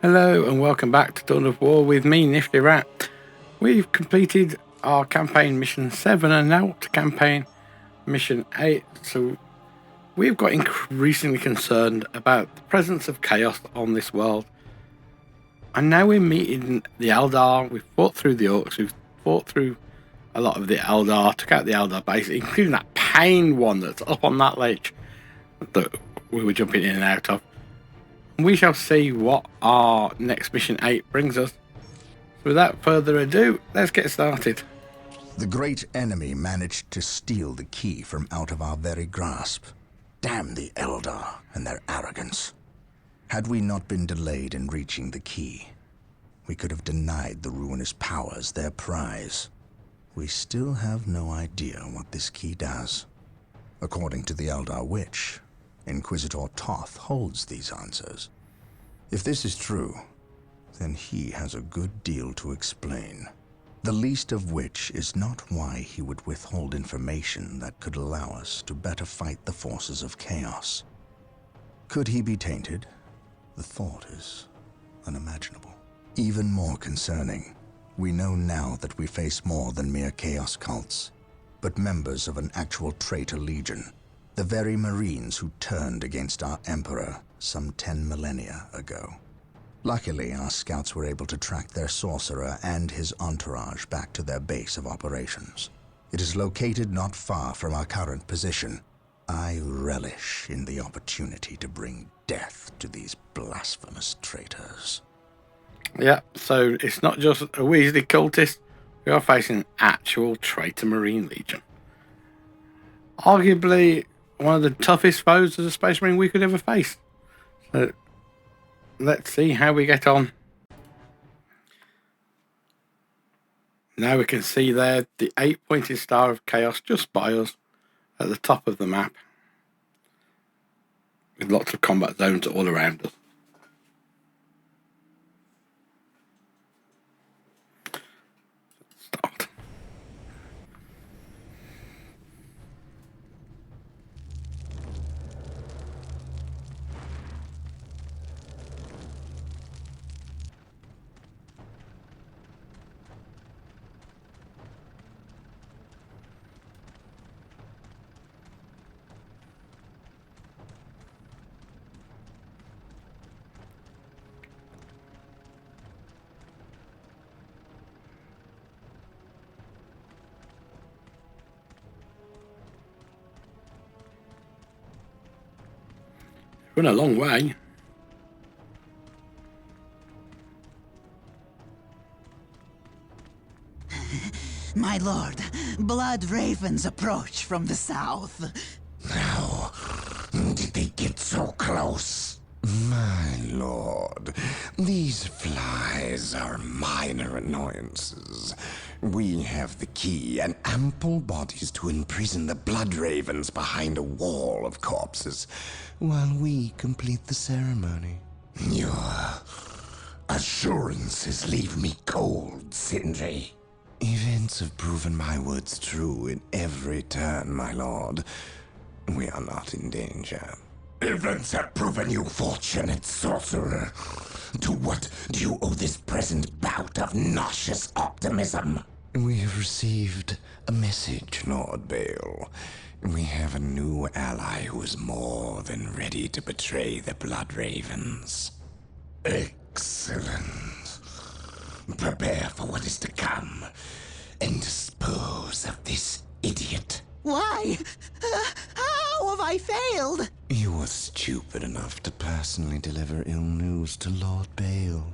Hello and welcome back to Dawn of War with me, Nifty Rat. We've completed our campaign mission 7 and now to campaign mission 8. So we've got increasingly concerned about the presence of chaos on this world. And now we're meeting the Eldar. We've fought through the Orcs, we've fought through a lot of the Eldar, took out the Eldar base, including that pain one that's up on that ledge that we were jumping in and out of. We shall see what our next mission 8 brings us. So without further ado, let's get started. The great enemy managed to steal the key from out of our very grasp. Damn the Eldar and their arrogance. Had we not been delayed in reaching the key, we could have denied the ruinous powers their prize. We still have no idea what this key does. According to the Eldar Witch, Inquisitor Toth holds these answers. If this is true, then he has a good deal to explain. The least of which is not why he would withhold information that could allow us to better fight the forces of chaos. Could he be tainted? The thought is unimaginable. Even more concerning, we know now that we face more than mere chaos cults, but members of an actual traitor legion. The very Marines who turned against our Emperor some 10 millennia ago. Luckily, our scouts were able to track their sorcerer and his entourage back to their base of operations. It is located not far from our current position. I relish in the opportunity to bring death to these blasphemous traitors. Yeah, so it's not just a Weasley cultist, we are facing an actual traitor Marine Legion. Arguably one of the toughest foes as a Space Marine we could ever face. So let's see how we get on. Now we can see there the 8-pointed star of chaos just by us at the top of the map, with lots of combat zones all around us. Start. Run a long way. My lord, blood ravens approach from the south. How did they get so close? My lord, these flies are minor annoyances. We have the key and ample bodies to imprison the blood ravens behind a wall of corpses, while we complete the ceremony. Your assurances leave me cold, Sindri. Events have proven my words true in every turn, my lord. We are not in danger. Events have proven you fortunate, sorcerer. To what do you owe this present bout of nauseous optimism? We have received a message, Lord Bale. We have a new ally who is more than ready to betray the Blood Ravens. Excellent. Prepare for what is to come, and dispose of this idiot. Why? How have I failed? You were stupid enough to personally deliver ill news to Lord Bale,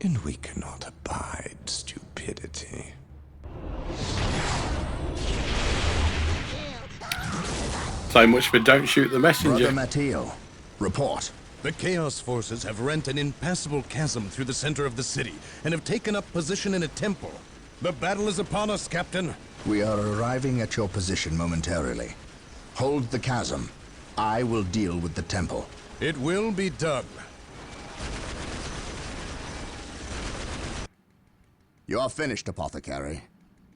and we cannot abide stupidity. So much for don't shoot the messenger. Brother Matteo, report. The Chaos Forces have rent an impassable chasm through the center of the city and have taken up position in a temple. The battle is upon us, Captain. We are arriving at your position momentarily. Hold the chasm. I will deal with the temple. It will be done. You are finished, Apothecary.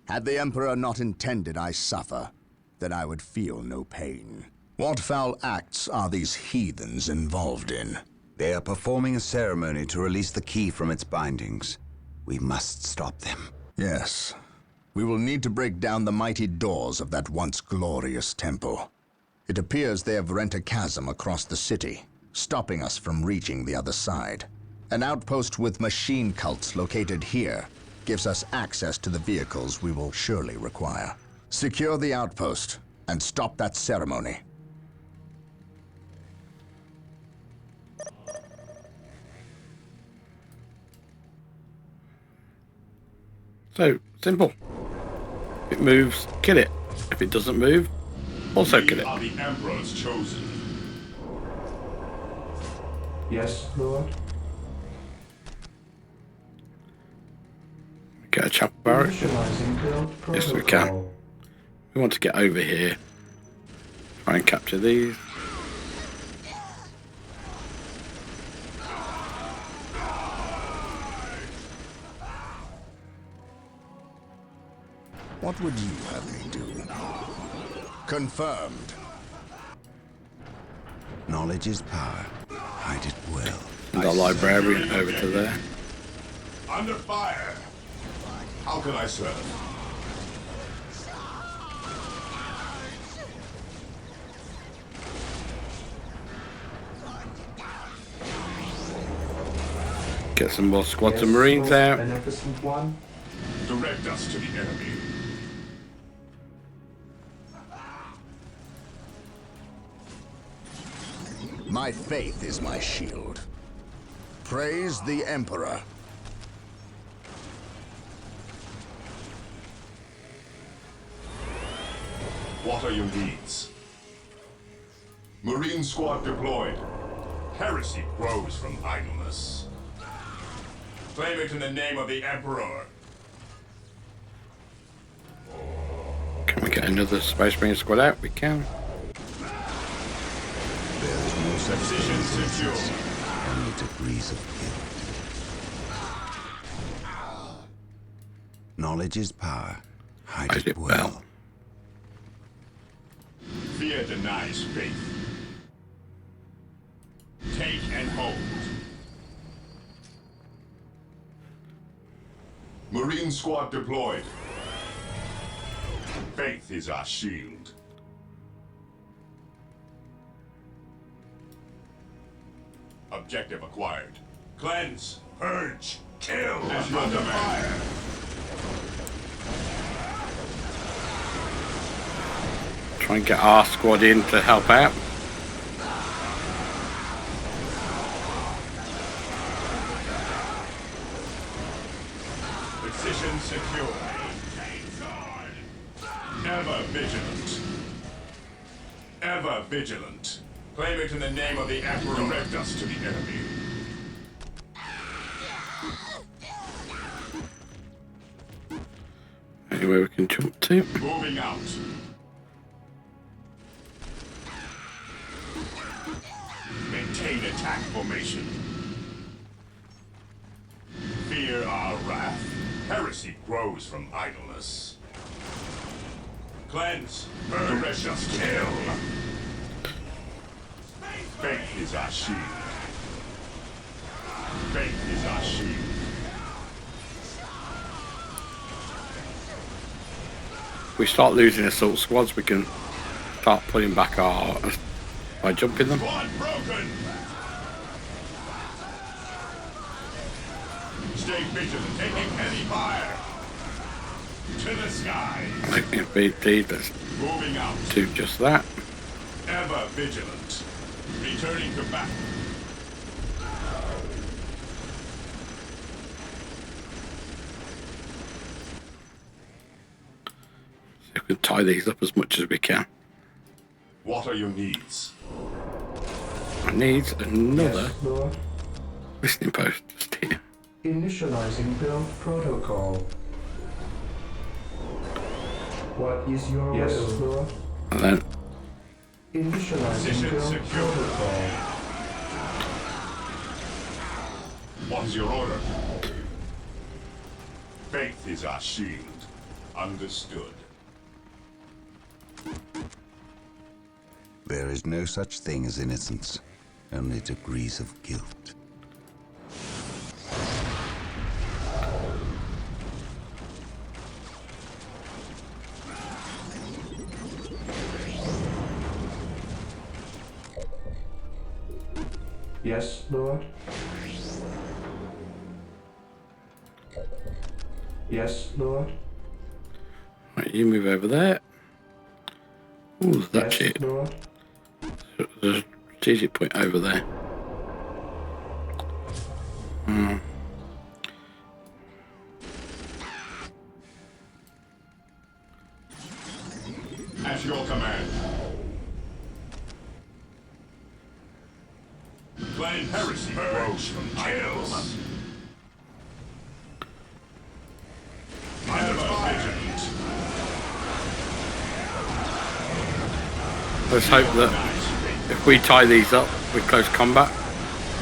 Had the Emperor not intended I suffer, then I would feel no pain. What foul acts are these heathens involved in? They are performing a ceremony to release the key from its bindings. We must stop them. Yes. We will need to break down the mighty doors of that once glorious temple. It appears they have rent a chasm across the city, stopping us from reaching the other side. An outpost with machine cults located here gives us access to the vehicles we will surely require. Secure the outpost and stop that ceremony. So, simple. If it moves, kill it. If it doesn't move, also kill it. We are the Emperor's chosen. Yes, Lord. Get a chapel barrack. Initializing build Yes, we protocol. can. We want to get over here. Try and capture these. What would you have me do? Confirmed. Knowledge is power. Hide it well. And our librarian over to there. Under fire. How can I serve? Get some more squads Yes, of Marines Lord out. Beneficent One. Direct us to the enemy. My faith is my shield. Praise the Emperor. What are your needs? Marine squad deployed. Heresy grows from idleness. Claim it in the name of the Emperor. Can we get another Space Marine squad out? We can. There is no such Position thing as secure. innocence, only degrees of guilt. Knowledge is power. Hide Hide it it well. well. Fear denies faith. Take and hold. Marine squad deployed. Faith is our shield. Objective acquired. Cleanse, purge, kill, and under fire. Try and get our squad in to help out. Position secure. Ever vigilant. Ever vigilant. Claim it in the name of the Emperor. Direct us to the enemy. Anywhere we can jump to. Moving out. Maintain attack formation. Fear our wrath. Heresy grows from idleness. Cleanse, burn, direct us, kill. Faith is our shield. Faith is our shield. If we start losing assault squads, we can start pulling back our by jumping them. Squad broken. Stay vigilant, taking heavy fire. To the sky. Indeed, let's Moving out. do just that. Ever vigilant. Returning to battle. See if we can tie these up as much as we can. What are your needs? I need another Yes, Lord. listening post just here. Initializing build protocol. What is your will, Lord? And then Initializing Position build secure. protocol. What is your order? Faith is our shield. Understood. There is no such thing as innocence, only degrees of guilt. Yes, Lord. Yes, Lord. Right, you move over there. Ooh, that's Yes, it. Lord. There's a strategic point over there. At your command. Claim heresy grows from idols. Ever vigilant. Let's hope that if we tie these up with close combat,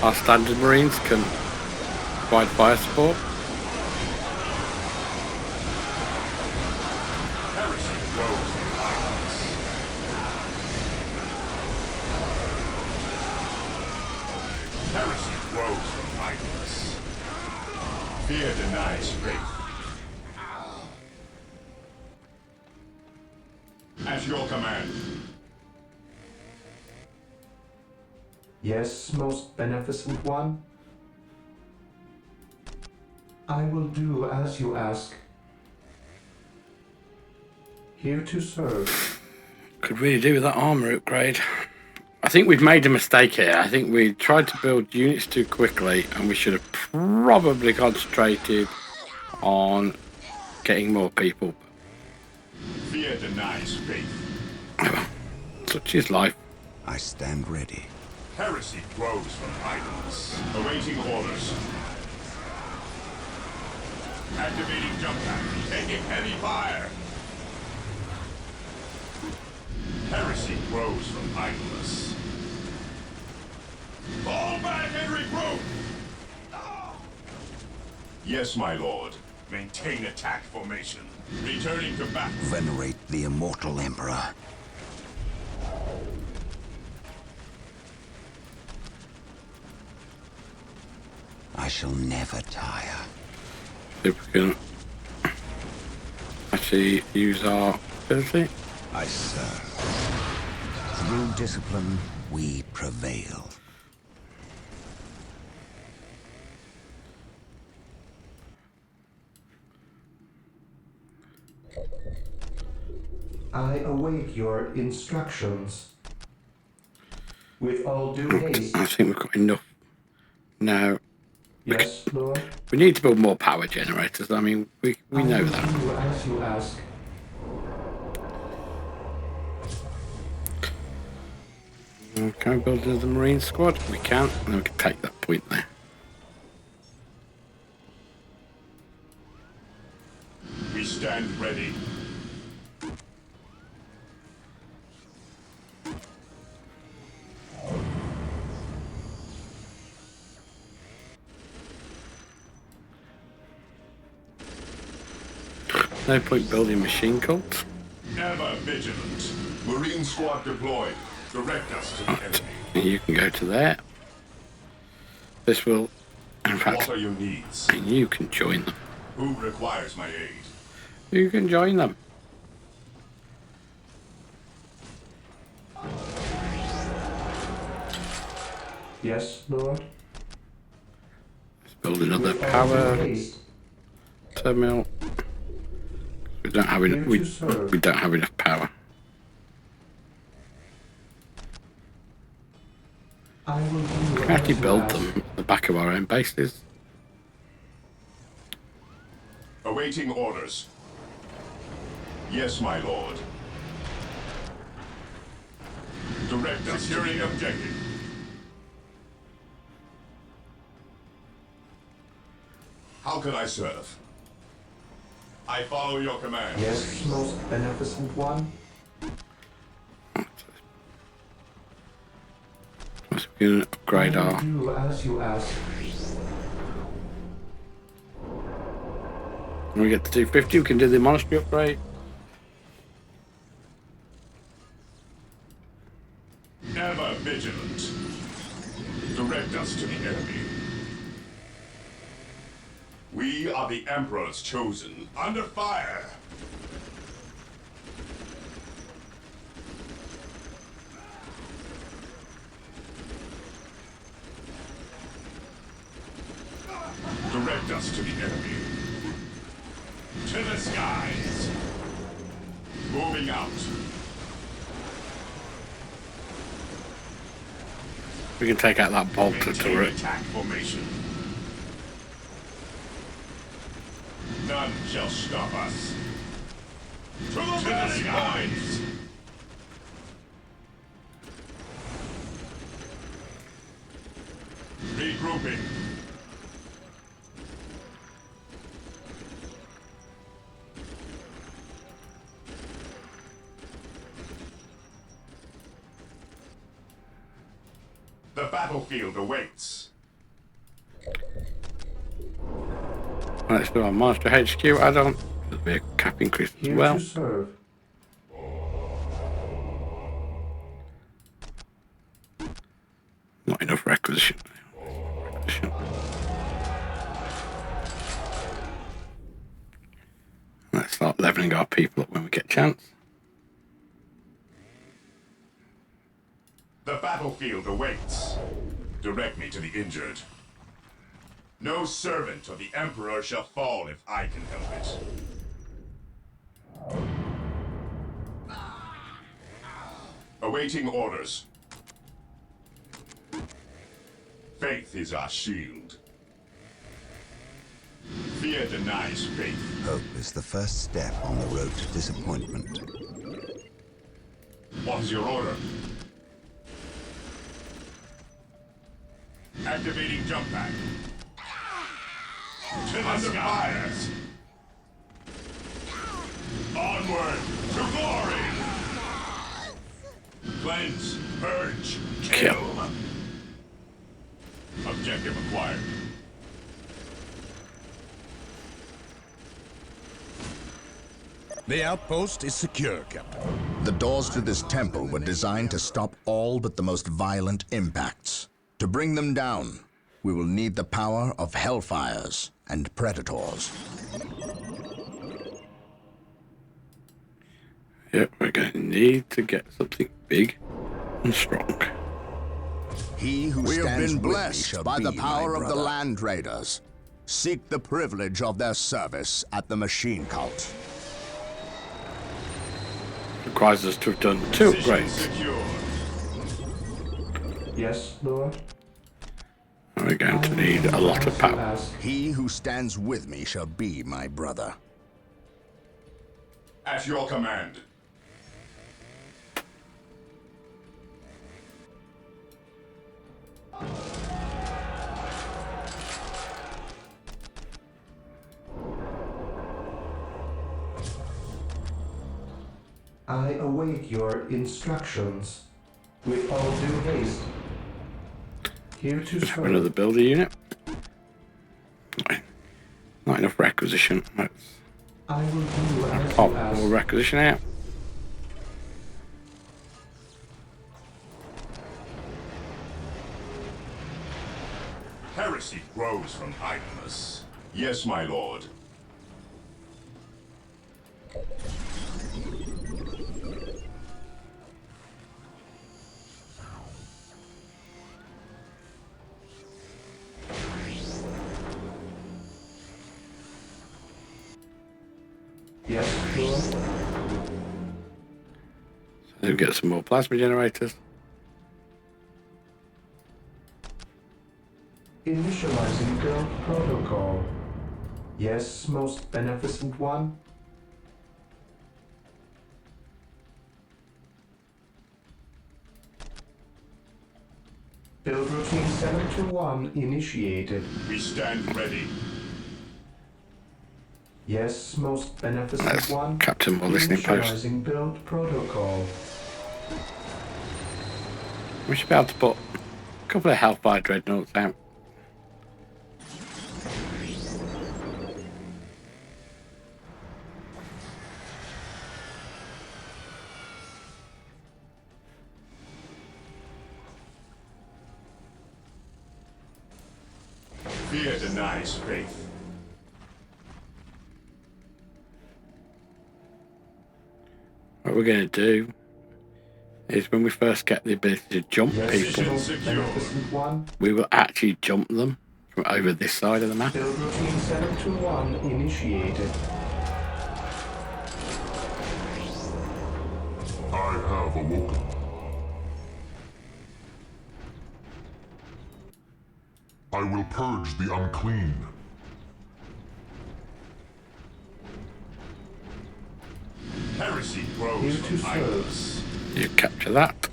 our standard Marines can provide fire support. Heresy grows from idols. Heresy grows from idols. Fear denies faith. At your command. Yes, most beneficent one. I will do as you ask. Here to serve. Could really do with that armor upgrade. I think we've made a mistake here. I think we tried to build units too quickly, and we should have probably concentrated on getting more people. Fear denies faith. Such is life. I stand ready. Heresy grows from idols. Awaiting orders. Activating jump pack. Taking heavy fire. Heresy grows from idleness. Fall back and regroup! Yes, my lord. Maintain attack formation. Returning to battle. Venerate the immortal Emperor. I shall never tire. If we can actually use our ability. I serve. Through discipline, we prevail. I await your instructions. With all due haste. I think we've got enough now. Yes, Lord. We need to build more power generators. I mean, we know that. I will do as you ask. Can we build another Marine squad? We can. And we can take that point there. We stand ready. No point building machine cults. Ever vigilant. Marine squad deployed. Direct us to the enemy. You can go to there. This will, in What fact, are your needs? you can join them. Who requires my aid? You can join them. Yes, Lord. Let's build another With all due power haste. terminal. We don't have enough. We don't have enough power. I will do We can as actually you build ask. them at the back of our own bases. Awaiting orders. Yes, my lord. Direct us. Securing objective. How can I serve? I follow your command. Yes, most beneficent one. So we can upgrade I will our. do as you ask. When we get to 250, we can do the monastery upgrade. Ever vigilant. We are the Emperor's chosen. Under fire! Direct us to the enemy. To the skies! Moving out. We can take out that bolter Maintain turret. attack formation. None shall stop us. To the skies! Regrouping. The battlefield awaits. Let's do our monster HQ add-on. There'll be a cap increase as Here well. to serve. Not enough requisition. Let's start leveling our people up when we get a chance. The battlefield awaits. Direct me to the injured. No servant of the Emperor shall fall if I can help it. Awaiting orders. Faith is our shield. Fear denies faith. Hope is the first step on the road to disappointment. What is your order? Activating jump pack. To the skies! Onward to glory! Cleanse, purge, kill. Objective acquired. The outpost is secure, Captain. The doors to this temple were designed to stop all but the most violent impacts. To bring them down, we will need the power of hellfires and predators. Yep, we're going to need to get something big and strong. He who stands with me shall by the power of the land raiders seek the privilege of their service at the machine cult. Requires us to have done 2 Position upgrades. secure. Yes, Lord. We're going to need a lot of power. He who stands with me shall be my brother. At your command. I await your instructions. With all due haste. Here to Just have serve. another builder unit. Not enough requisition. Let's I will do as pop you ask. more requisition out. Heresy grows from idleness. Yes, my lord. Yes, Lord. So we'll get some more plasma generators. Initializing build protocol. Yes, most beneficent one. Build routine 721 initiated. We stand ready. Yes, most beneficent Let's one. capture more listening posts. Initializing build protocol. We should be able to put a couple of Hellfire Dreadnoughts out. Fear denies faith. we're going to do is when we first get the ability to jump people, Magnificent One. we will actually jump them from over this side of the map. Build routine 721 initiated. I have awoken. I will purge the unclean. Heresy grows Here to from serve. idleness. You capture that.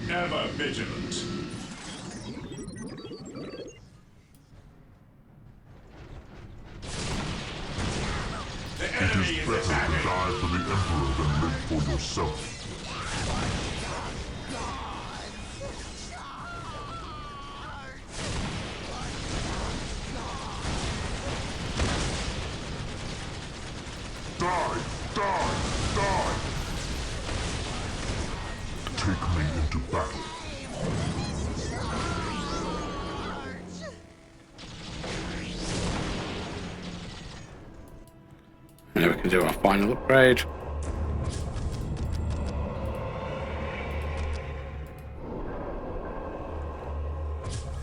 Ever vigilant. The enemy is attacking. Die for the Emperor than live for yourself. Die! Die! Die! Take me into battle. And then we can do our final upgrade.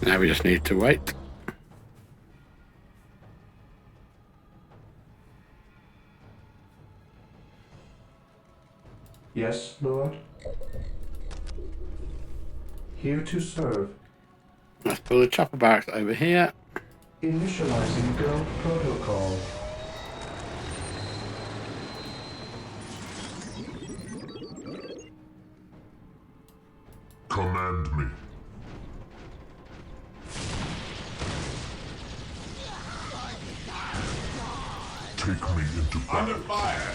Now we just need to wait. Yes, Lord. Here to serve. Let's pull the chopper barracks over here. Initializing build protocol. Command me. Take me into battle. Under fire.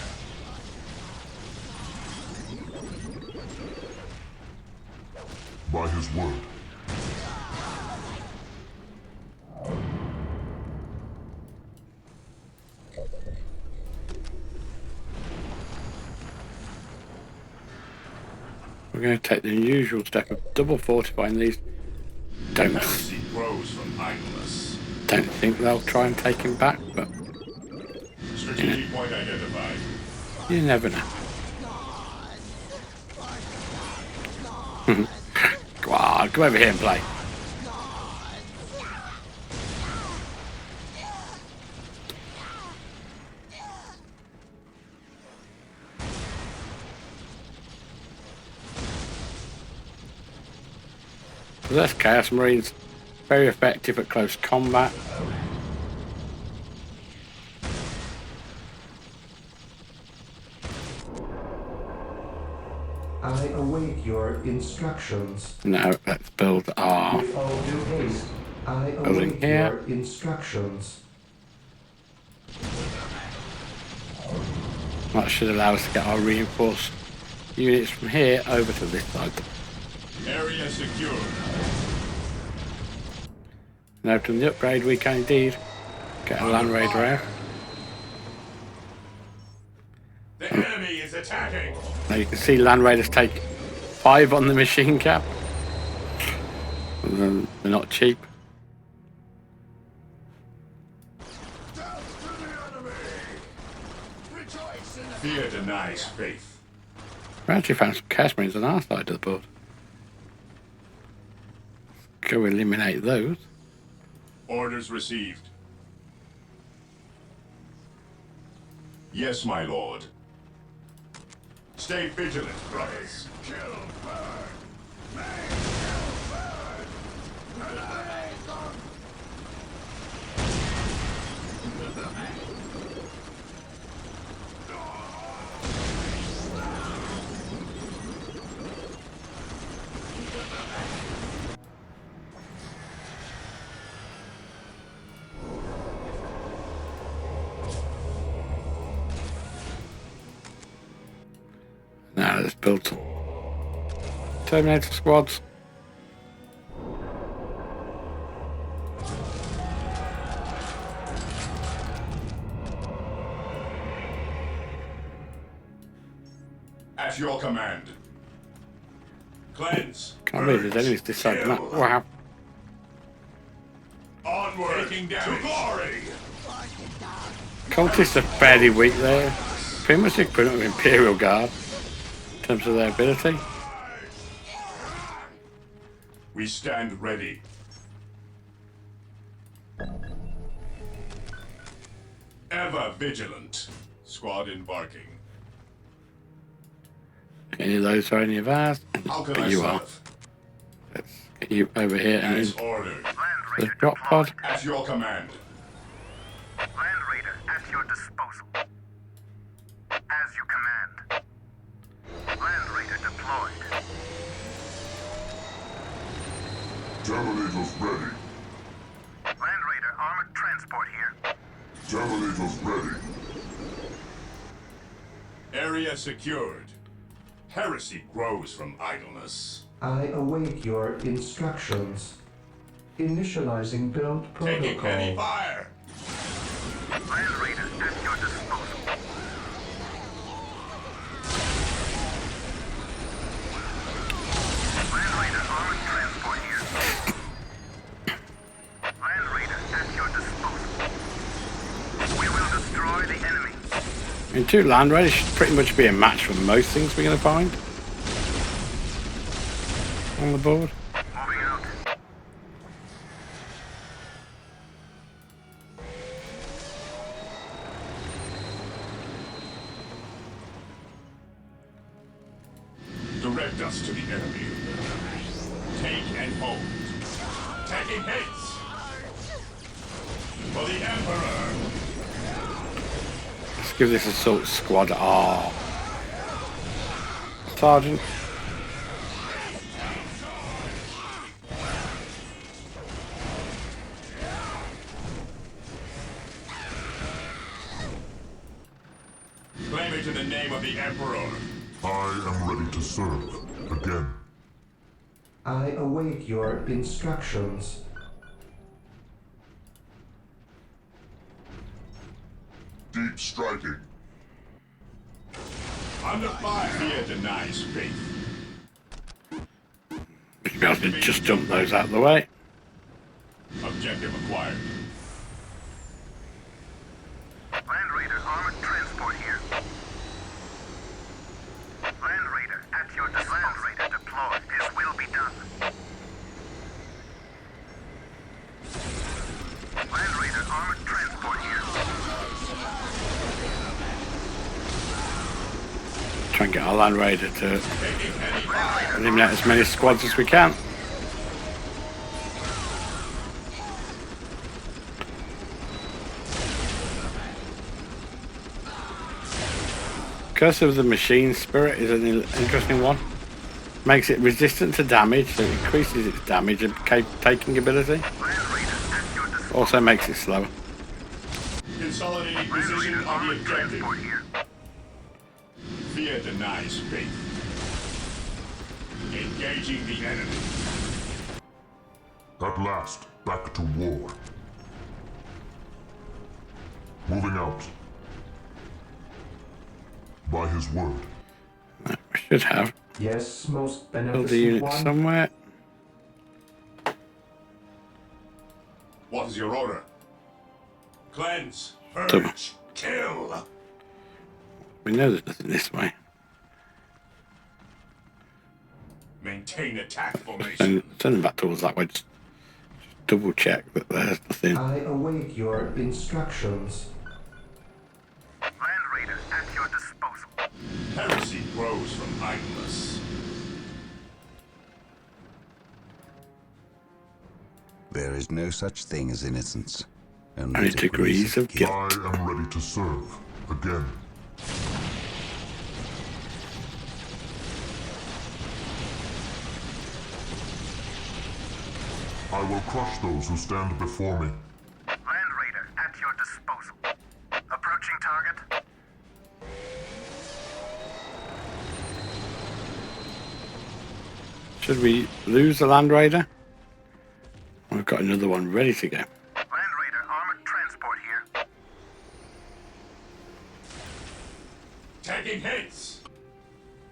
By his word. We're going to take the unusual step of double fortifying these. Don't Grows from idleness. think they'll try and take him back, but Strategic point identified. you never know. Come on, come over here and play. So that's Chaos Marines, very effective at close combat. I await your instructions. Now let's build our With all due haste, I Building await here. your instructions. that should allow us to get our reinforced units from here over to this side. Area secure. Now from the upgrade we can indeed get a Land Raider out. The enemy is attacking. Now you can see Land Raiders take 5 on the machine cap. And they're not cheap. Fear denies faith. We actually found some Chaos Marines on our side of the board. Go eliminate those. Orders received. Yes, my lord. Stay vigilant, brothers. Kill bird. Now let's build some Terminator squads. At your command. Cleanse. Can't believe there's enemies this side of the map. Wow. Onward. Taking damage. To glory. Cultists are fairly weak there. Pretty much the equivalent of Imperial Guard in terms of their ability. We stand ready. Ever vigilant. Squad embarking. Any of those are any of ours? How can But I you are. serve? Let's get you over here and As into ordered. the drop pod. At your command. Land Raider at your disposal. As you command. Land Raider deployed. Generators ready. Land Raider armored transport here. Generators ready. Area secured. Heresy grows from idleness. I await your instructions. Initializing build Taking heavy protocol. fire. Land Raider at your disposal. Land Raider armored transport here. Land Raider at your disposal. We will destroy the enemy. I mean, 2 Land Raiders should pretty much be a match for most things we're going to find on the board. Moving out. Direct us to the enemy. Take and hold. Taking hits. For the Emperor. Let's give this assault squad R. Sergeant. Claim it in the name of the Emperor. I am ready to serve. Again. I await your instructions. Deep striking. Under fire. Fear denies faith. We should be able to just jump those out of the way. Objective acquired. Land Raider armored transport here. Land Raider at your disposal. Land Raider deployed. His will be done. Land Raider armored transport here. Try and get our Land Raider to eliminate as many squads as we can. Curse of the Machine Spirit is an interesting one. Makes it resistant to damage, so it increases its damage and taking ability. Also makes it slower. Consolidating position on the objective. Fear denies faith. Engaging the enemy. At last, back to war. Moving out. By his word. We should have Yes, most build the beneficent unit one. somewhere. What is your order? Cleanse, purge, kill. We know there's nothing this way. Maintain attack formation. And send them back towards that way. Just double check that there's nothing. I await your instructions. Land Raider at your disposal. Heresy grows from idleness. There is no such thing as innocence. Only degrees of guilt. I am ready to serve. Again. I will crush those who stand before me. Land Raider at your disposal. Approaching target. Should we lose the Land Raider? We've got another one ready to go. Land Raider armored transport here. Taking hits.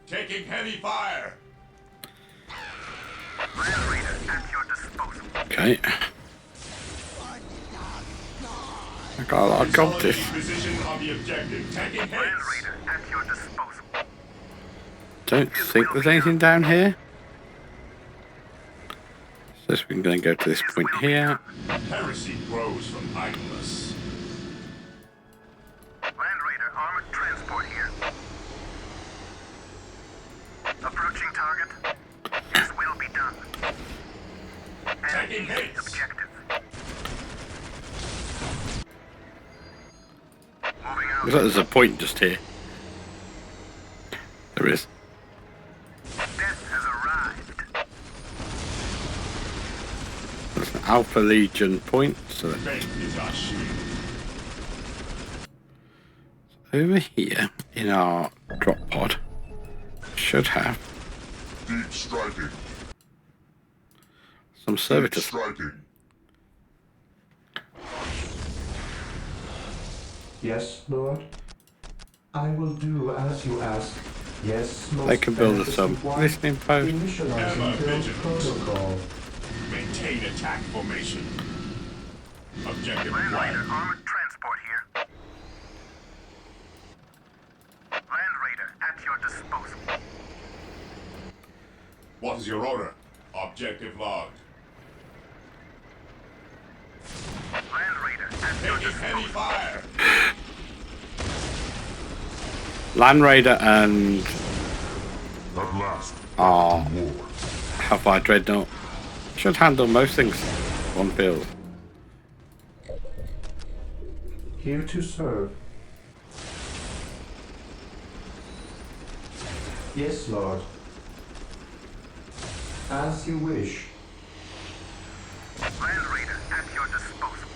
Taking heavy fire. Land Raider at your disposal. Okay. Got a lot of cultists. Position on the objective. Taking Land hits. Raider at your disposal. Don't think there's anything down here. So we're going to go to this point here. Heresy grows from idleness. Land Raider armored transport here. Approaching target. This will be done. Taking hits. Objective. Moving out. Looks like there's a point just here. There is. Death has arrived. There's an Alpha Legion point. So Faith is our shield. over here in our drop pod should have Deep striking. some Deep servitors. striking. Yes, Lord? I will do as you ask. Yes, most They can build us beneficent some one. listening posts. Initializing build protocol. Maintain attack formation. Objective Land Raider 1. armored transport here. Land Raider at your disposal. What is your order? Objective logged. Land Raider at your Taking heavy disposal. fire. Land Raider and At last. our War. Hellfire Dreadnought should handle most things, one feels. Here to serve. Yes, Lord. As you wish. Land Raider at your disposal.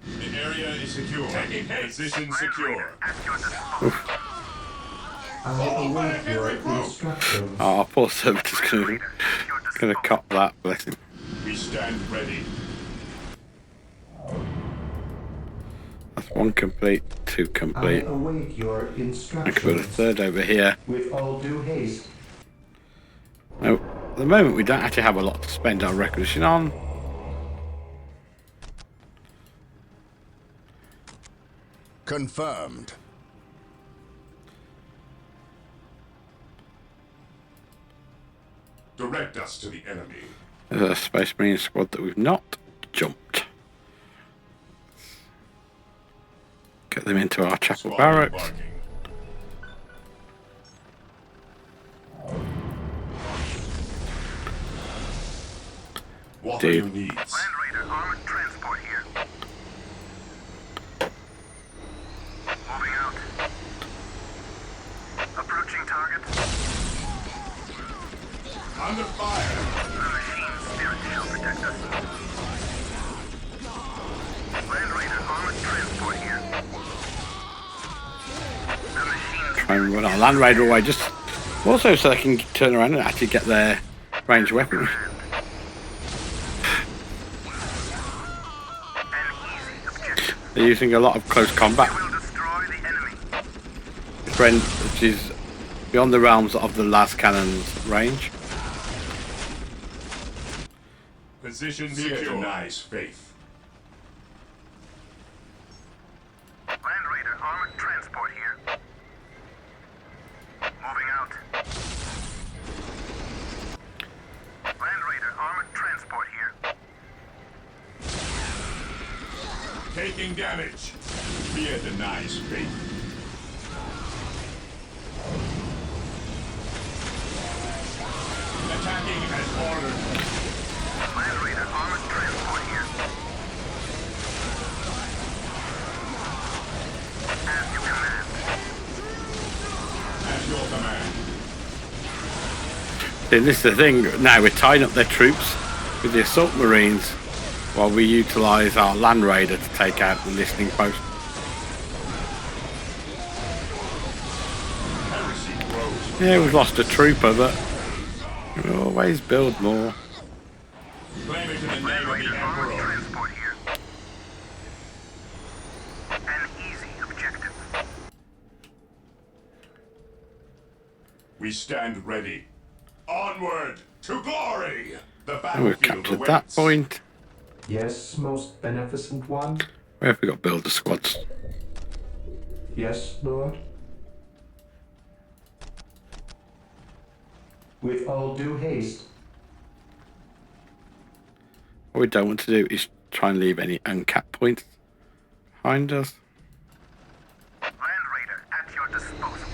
The area is secure. Taking hits. Position secure. At your disposal. I await your instructions. Our poor servitor's gonna cop that, bless him. We stand ready. That's one complete, two I complete. await your I could put a instructions. third over here. With all due haste. Now, at the moment we don't actually have a lot to spend our requisition on. Confirmed. Direct us to the enemy. There's a Space Marine squad that we've not jumped. Get them into our chapel Squad barracks. embarking. What are Dude. your needs? Land Raider armored transport here. Moving out. Approaching target. Under fire. The machine spirit shall protect us. Land Raider armored transport here. The machine Try and run our Land Raider away, just also so they can turn around and actually get their ranged weapons. an easy objective. They're using a lot of close combat, Will destroy the enemy. which is beyond the realms of the las cannon's range. Position secure. Denies faith. Land Raider armored transport here. Moving out. Land Raider armored transport here. Taking damage. Fear denies faith. Attacking as ordered. Land Raider armored transport here. As you command. At your command. See, this is the thing, now we're tying up their troops with the assault marines while we utilise our Land Raider to take out the listening post. Heresy grows. Yeah, we've lost a trooper, but we always build more. Claim it in the Land name of Raider the armored Emperor. transport here. An easy objective. We stand ready. Onward to glory! The And we've battlefield captured awaits. that point. Yes, most beneficent one. Where have we got builder squads? Yes, Lord. With all due haste. What we don't want to do is try and leave any uncapped points behind us. Land Raider at your disposal.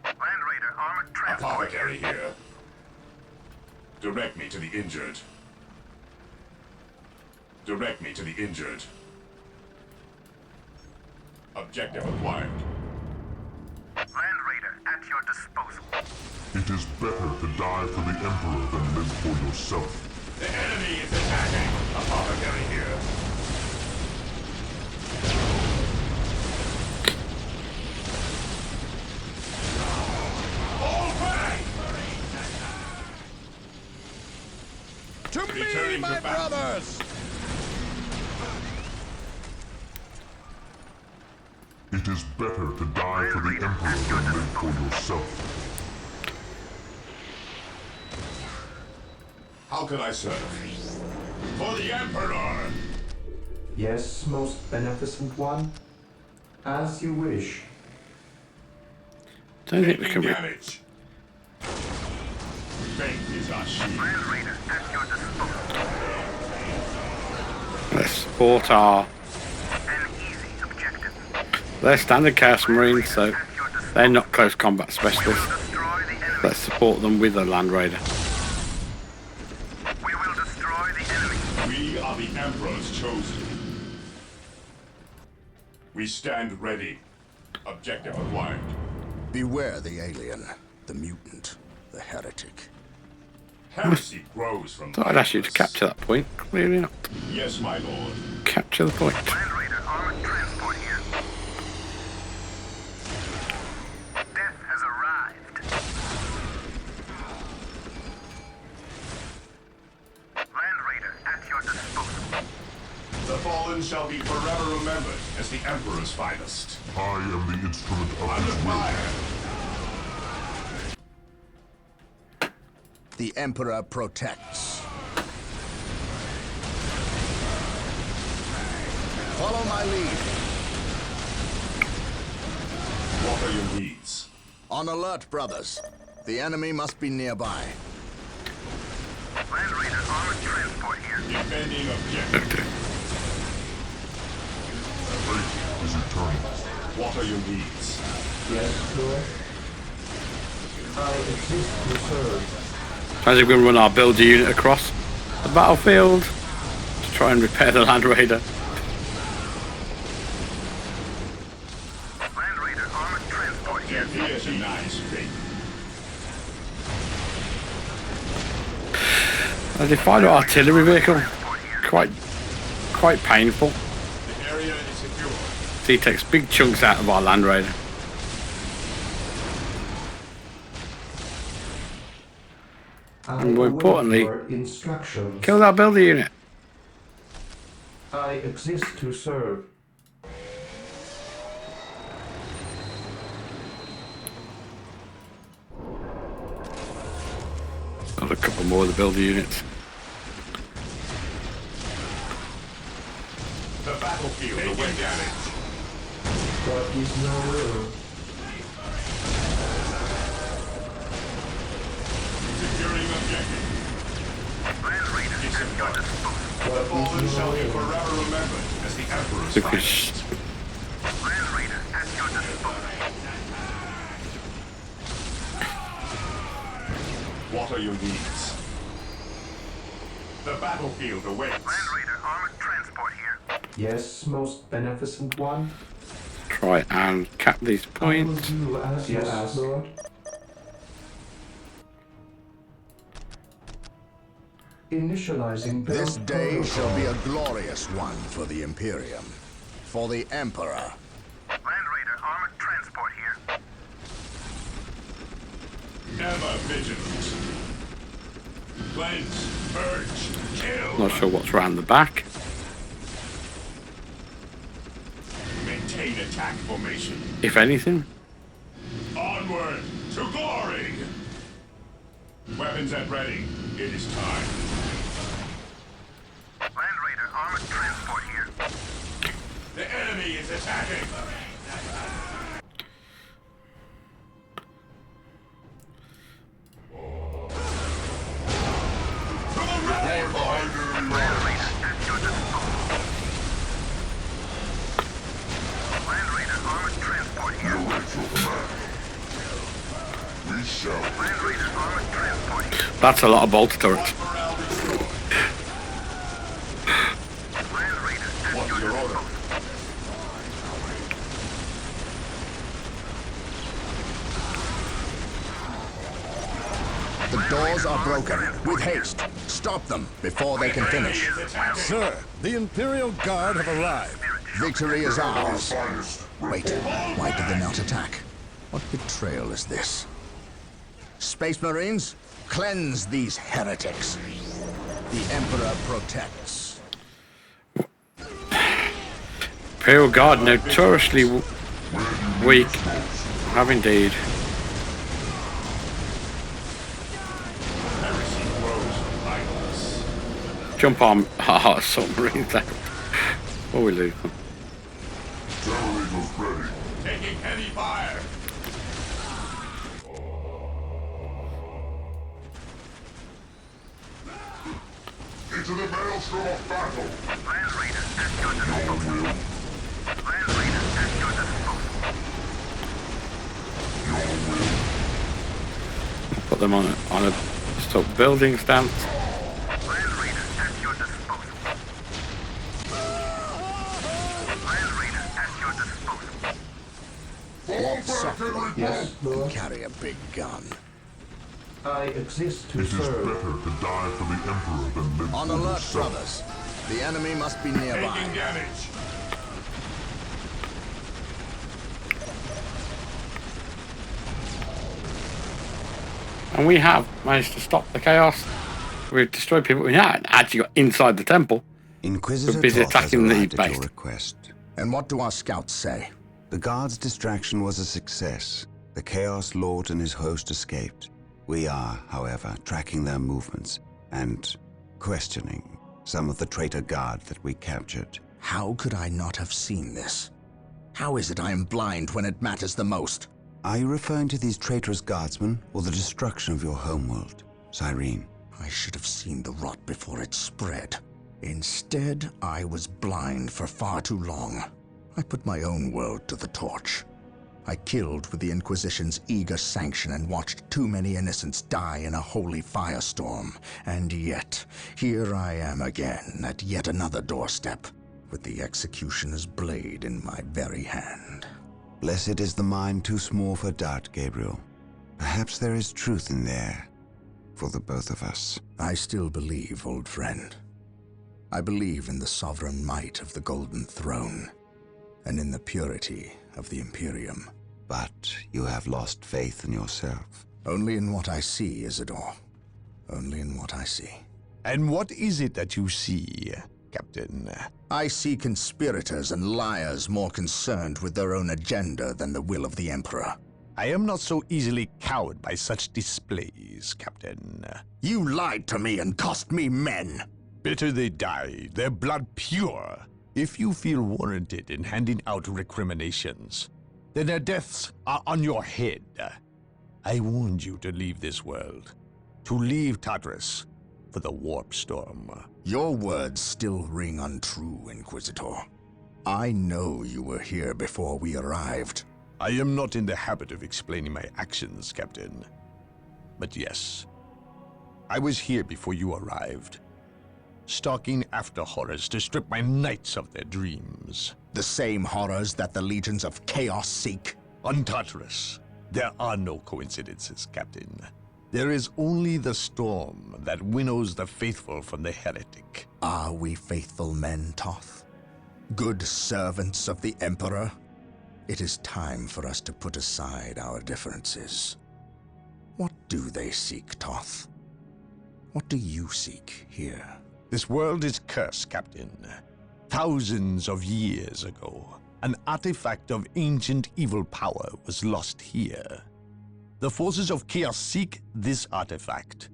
Land Raider armored transport. Apothecary here. Direct me to the injured. Direct me to the injured. Objective acquired. Land Raider at your disposal. It is better to die for the Emperor than live for yourself. The enemy is attacking. Apothecary here. All back! To Returning me, my to battle. brothers! It is better to die for the Emperor than live for yourself. How can I serve? For the Emperor! Yes, most beneficent one. As you wish. Don't think we Taking can. damage. Faith is our shield. Land Raider at your disposal. Let's support our. An easy objective. They're standard Chaos Marines, so they're not close combat specialists. Destroy the enemy. Let's support them with a Land Raider. We will destroy the enemy. We are the Emperor's chosen. We stand ready. Objective acquired. Beware the alien, the mutant, the heretic. Heresy grows from Thought I'd ask you to capture that point. Clearly not. Yes, my lord. Capture the point. Land Raider armored transport here. Death has arrived. Land Raider at your disposal. The fallen shall be forever remembered as the Emperor's finest. I am the instrument of Under his will. fire! The Emperor protects. Follow my lead. What are your needs? On alert, brothers. The enemy must be nearby. Land Raider armored transport here. Defending objective. Fate is eternal. What are your needs? Yes, Lord. I exist to serve. As we're going to run our builder unit across the battlefield to try and repair the Land Raider. Land Raider armored transport here. Here's a nice fate. As they find our artillery vehicle, quite painful. The area is secure. So he takes big chunks out of our Land Raider. And more importantly, instructions. kill that builder unit. I exist to serve. Got a couple more of the builder units. The battlefield awaits. Damage. What is your will? Securing objective. Land Raider at your disposal. The fallen shall be forever remembered as the Emperor's Because finest. Land Raider at your disposal. What are your needs? The battlefield awaits. Land Raider armored transport here. Yes, most beneficent one. try and cap these points. I will do as you ask, Lord. Initializing build This day shall be protocol. a glorious one for the Imperium. For the Emperor. Land Raider armored transport here. Ever vigilant. Cleanse, purge, kill. Not sure what's around the back. Maintain Maintain attack formation. if anything. Onward to glory! Weapons at ready. It is time. Land Raider armored transport here. The enemy is attacking. Land Raider at your disposal. Land Raider armored transport here. We shall. Land Raider armored transport here. That's a lot of bolter turrets. Land Raider at your disposal. The doors are broken. With haste. Stop them before they can finish. Sir, the Imperial Guard have arrived. Victory is ours. Wait, why did they not attack? What betrayal is this? Space Marines, cleanse these heretics. The Emperor protects. Imperial Guard notoriously weak. Have indeed. Jump on submarines out before we lose them. Generators ready. Taking heavy fire. Into the maelstrom of battle. Land Raider at your disposal. Land Raider at your disposal. Put them on a sort of building stance. Land Raider at your disposal. Land Raider at your disposal. Yes, Can Lord. carry a big gun. I exist to It is better serve. to die for the Emperor than live On for alert, yourself. brothers. The enemy must be nearby. Taking damage. And we have managed to stop the chaos. We've destroyed people. We haven't actually got inside the temple. Inquisitor We're busy Thoth has attacking the arrived at base. your request. And what do our scouts say? The guard's distraction was a success. The Chaos Lord and his host escaped. We are, however, tracking their movements and questioning some of the traitor guard that we captured. How could I not have seen this? How is it I am blind when it matters the most? Are you referring to these traitorous guardsmen or the destruction of your homeworld, Cyrene? I should have seen the rot before it spread. Instead, I was blind for far too long. I put my own world to the torch. I killed with the Inquisition's eager sanction and watched too many innocents die in a holy firestorm. And yet, here I am again at yet another doorstep, with the executioner's blade in my very hand. Blessed is the mind too small for doubt, Gabriel. Perhaps there is truth in there for the both of us. I still believe, old friend. I believe in the sovereign might of the Golden Throne, and in the purity of the Imperium. But you have lost faith in yourself. Only in what I see, Isidore. Only in what I see. And what is it that you see, Captain? I see conspirators and liars more concerned with their own agenda than the will of the Emperor. I am not so easily cowed by such displays, Captain. You lied to me and cost me men! Bitter they die, their blood pure. If you feel warranted in handing out recriminations, then their deaths are on your head. I warned you to leave this world, to leave Tartarus for the warp storm. Your words still ring untrue, Inquisitor. I know you were here before we arrived. I am not in the habit of explaining my actions, Captain. But yes, I was here before you arrived, stalking after horrors to strip my knights of their dreams. The same horrors that the legions of chaos seek. On Tartarus, there are no coincidences, Captain. There is only the storm that winnows the faithful from the heretic. Are we faithful men, Toth? Good servants of the Emperor? It is time for us to put aside our differences. What do they seek, Toth? What do you seek here? This world is cursed, Captain. Thousands of years ago, An artifact of ancient evil power was lost here. The forces of Chaos seek this artifact.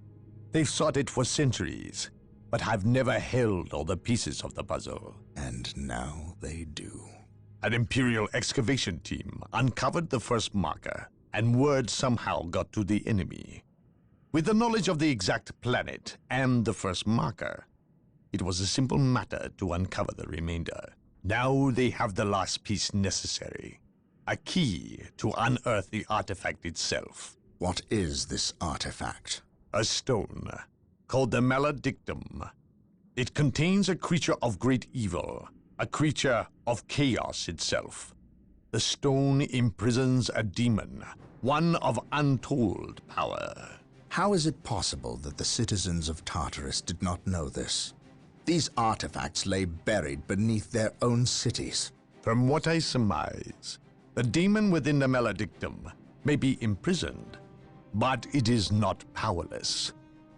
They've sought it for centuries, but have never held all the pieces of the puzzle. And now they do. An Imperial excavation team uncovered the first marker, and word somehow got to the enemy. With the knowledge of the exact planet and the first marker, it was a simple matter to uncover the remainder. Now they have the last piece necessary. A key to unearth the artifact itself. What is this artifact? A stone, called the Maledictum. It contains a creature of great evil, a creature of chaos itself. The stone imprisons a demon, one of untold power. How is it possible that the citizens of Tartarus did not know this? These artifacts lay buried beneath their own cities. From what I surmise, the demon within the Maledictum may be imprisoned, but it is not powerless.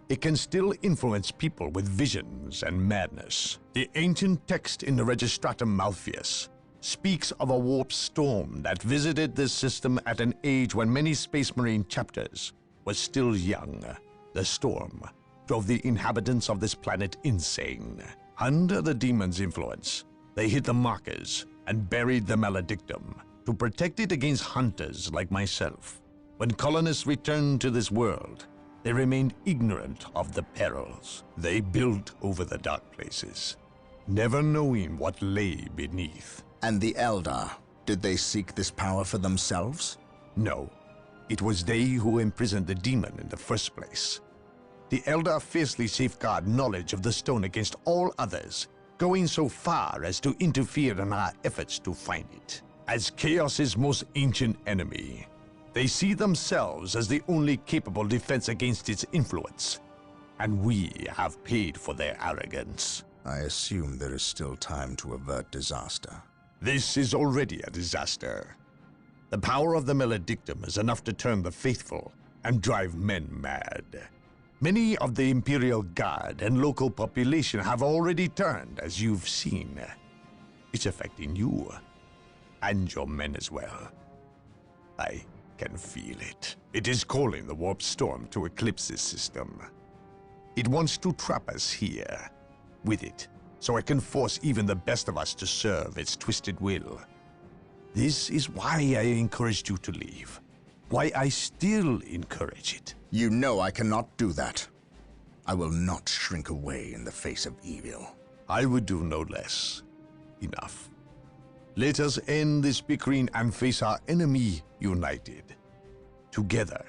It can still influence people with visions and madness. The ancient text in the Registratum Malpheus speaks of a warp storm that visited this system at an age when many Space Marine chapters were still young. The storm drove the inhabitants of this planet insane. Under the demon's influence, they hit the markers and buried the Maledictum to protect it against hunters like myself. When colonists returned to this world, they remained ignorant of the perils. They built over the dark places, never knowing what lay beneath. And the Eldar, did they seek this power for themselves? No, it was they who imprisoned the demon in the first place. The Eldar fiercely safeguard knowledge of the stone against all others, going so far as to interfere in our efforts to find it. As Chaos's most ancient enemy, they see themselves as the only capable defense against its influence, and we have paid for their arrogance. I assume there is still time to avert disaster. This is already a disaster. The power of the Maledictum is enough to turn the faithful and drive men mad. Many of the Imperial Guard and local population have already turned, as you've seen. It's affecting you, and your men as well. I can feel it. It is calling the warp storm to eclipse this system. It wants to trap us here, with it, so it can force even the best of us to serve its twisted will. This is why I encouraged you to leave. Why I still encourage it. You know I cannot do that. I will not shrink away in the face of evil. I would do no less. Enough. Let us end this bickering and face our enemy united. Together,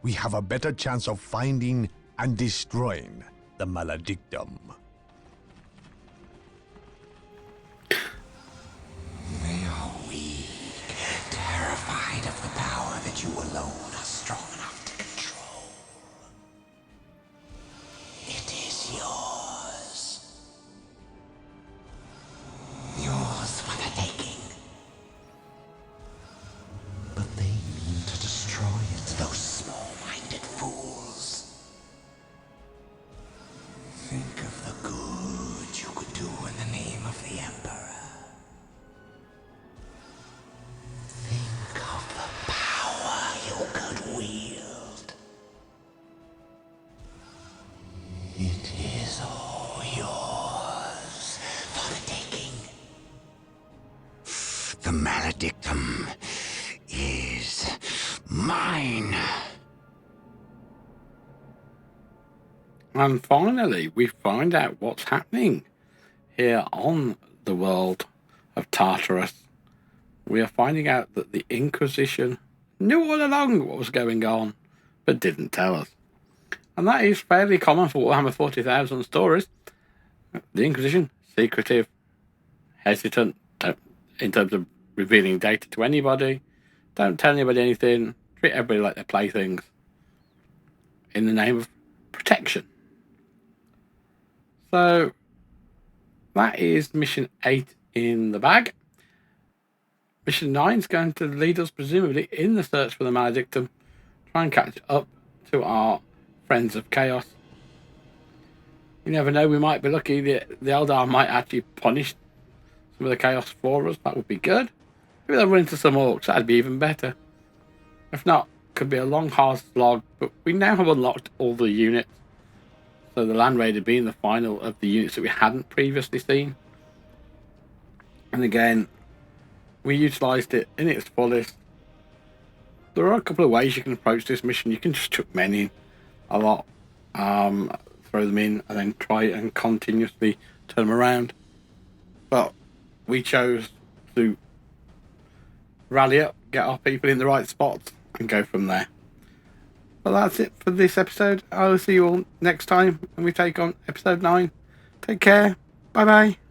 we have a better chance of finding and destroying the Maledictum. They are weak, terrified of the power that you alone are strong enough to control. It is yours. Yours for the taking. But they mean to destroy it, those small-minded fools. Think of the good you could do in the name of the Emperor. Think of the power you could wield. It is all yours for the taking. The Maledictum is mine. And finally, we find out what's happening here on the world of Tartarus. We are finding out that the Inquisition knew all along what was going on, but didn't tell us. And that is fairly common for Warhammer 40,000 stories. The Inquisition, secretive, hesitant in terms of revealing data to anybody, don't tell anybody anything, treat everybody like their playthings, in the name of protection. So, that is mission 8 in the bag. Mission 9 is going to lead us, presumably, in the search for the Maledictum, try and catch up to our friends of Chaos. You never know, we might be lucky. The Eldar might actually punish some of the Chaos for us. That would be good. Maybe they'll run into some orcs. That'd be even better. If not, could be a long, hard slog. But we now have unlocked all the units. So the Land Raider being the final of the units that we hadn't previously seen. And again, we utilised it in its fullest. There are a couple of ways you can approach this mission. You can just chuck men in a lot, throw them in, and then try and continuously turn them around. But we chose to rally up, get our people in the right spots, and go from there. Well, that's it for this episode. I will see you all next time when we take on episode 9. Take care. Bye bye.